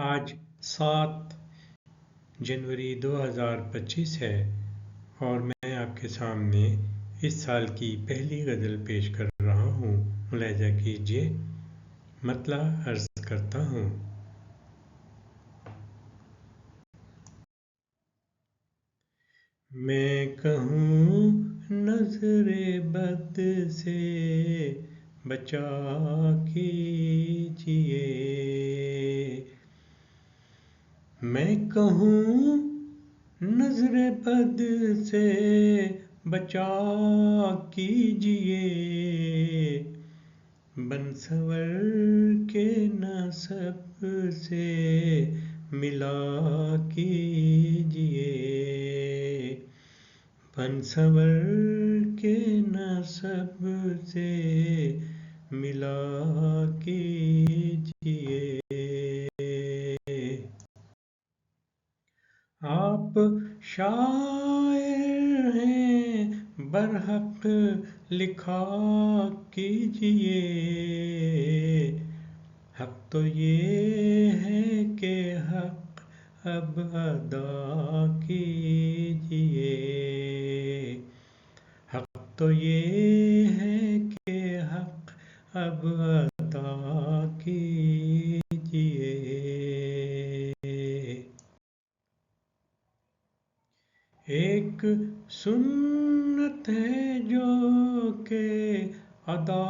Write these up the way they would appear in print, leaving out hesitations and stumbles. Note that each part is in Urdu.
آج 7 جنوری 2025 ہے اور میں آپ کے سامنے اس سال کی پہلی غزل پیش کر رہا ہوں۔ ملاحظہ کیجیے، مطلع عرض کرتا ہوں۔ میں کہوں نظر بد سے بچا کیجیے، میں کہوں نظر بد سے بچا کیجیے، بن سنور کے نسب سے ملا کیجیے، بن سنور کے نسب سے ملا کیجیے۔ آپ شاعر ہیں برحق لکھا کیجیے، حق تو یہ ہے کہ حق اب ادا کیجیے، حق تو یہ ہے کہ حق اب ادا کیجیے۔ ایک سنت ہے جو کہ ادا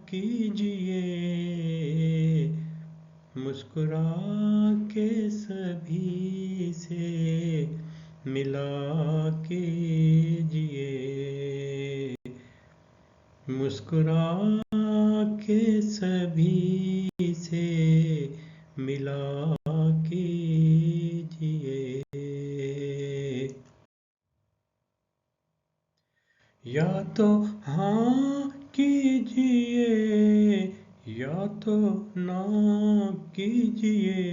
کیجیے، مسکرا کے سبھی سے ملا کیجیے، مسکرا کے سبھی سے ملا کیجیے۔ یا تو ہاں کیجیے یا تو نہ کیجیے،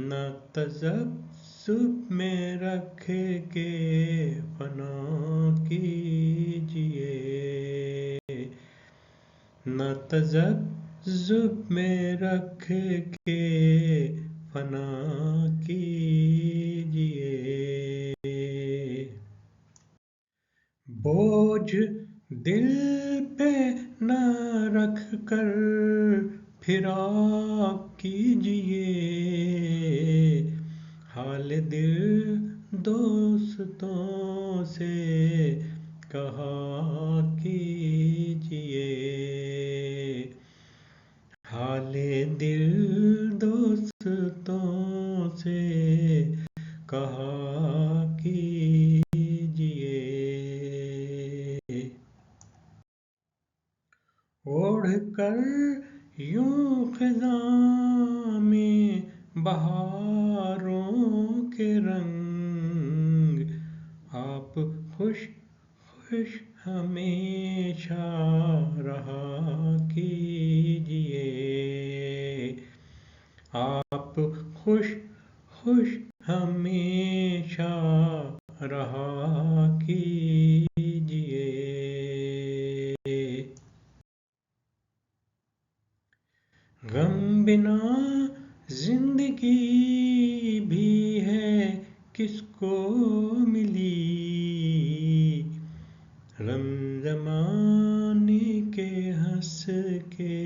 نہ تذبذب میں رکھ کے فنا کیجیے، نہ تذبذب میں رکھ کے فنا کیجیے۔ بوجھ دل پہ نہ رکھ کر پھرا کیجیے، حال دل دوستوں سے کہا کیجیے، حال دل دوستوں سے کہا کیجیے۔ اوڑھ کر یوں خزاں میں بہاروں کے رنگ، آپ خوش خوش ہمیشہ رہا کیجیے، آپ خوش خوش ہمیشہ رہا کیجیے۔ غم بنا زندگی بھی ہے کس کو ملی، غم زمانے کے ہنس کے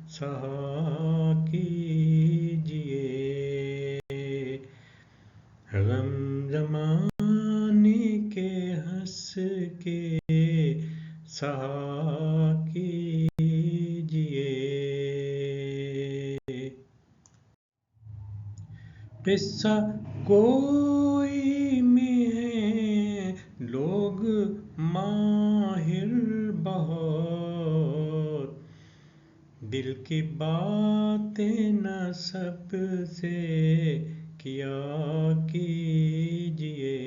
سہا کیجیے، غم زمانے کے ہنس کے سہا کیجیے۔ قصہ گوئی میں ہیں لوگ ماہر بہت، دل کی باتیں نہ سب سے کیا کیجیے،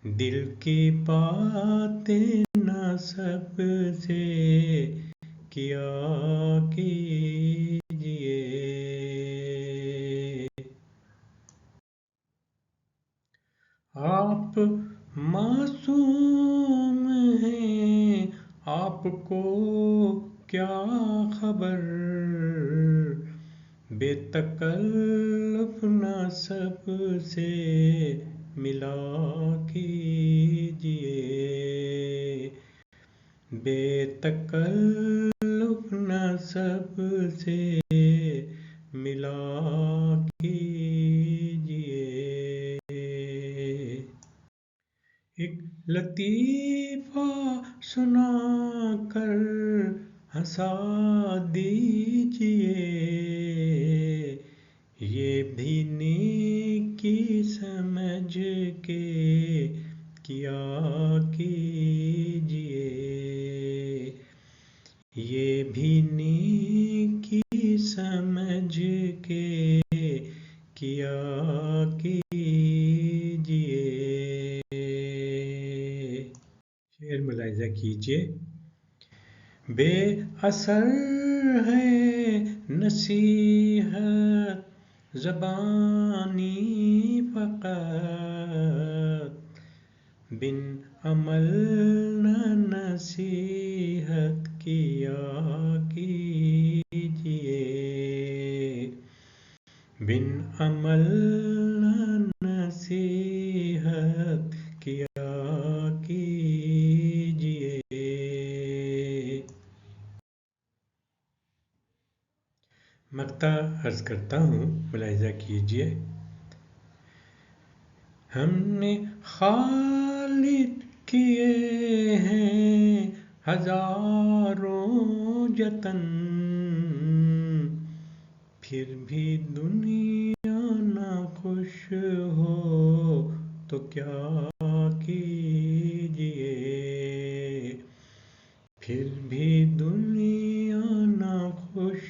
دل کی باتیں نہ سب سے کیا کیجیے۔ آپ معصوم ہیں، آپ کو کیا خبر، بے تکلف نسب سے ملا کیجئے، بے تکلف نسب سے ملا کیجئے، ایک لطیفہ سنا کر ہنسا دیجئے، یہ بھی نیکی سمجھ کے کیا کیجئے، یہ بھی نیکی سمجھ کے کیا کیجئے۔ شعر ملاحظہ کیجئے۔ بے اثر ہے نصیحت زبانی فقط، بن عمل نہ نصیحت کیا کیجئے، بن عمل نہ نصیحت کیا کیجئے۔ مقطع عرض کرتا ہوں، ملاحظہ کیجئے۔ ہم نے خالد کیے ہیں ہزاروں جتن، پھر بھی دنیا نہ خوش ہو تو کیا کیجئے، پھر بھی دنیا نہ خوش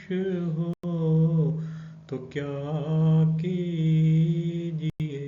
ہو تو کیا کیجئے۔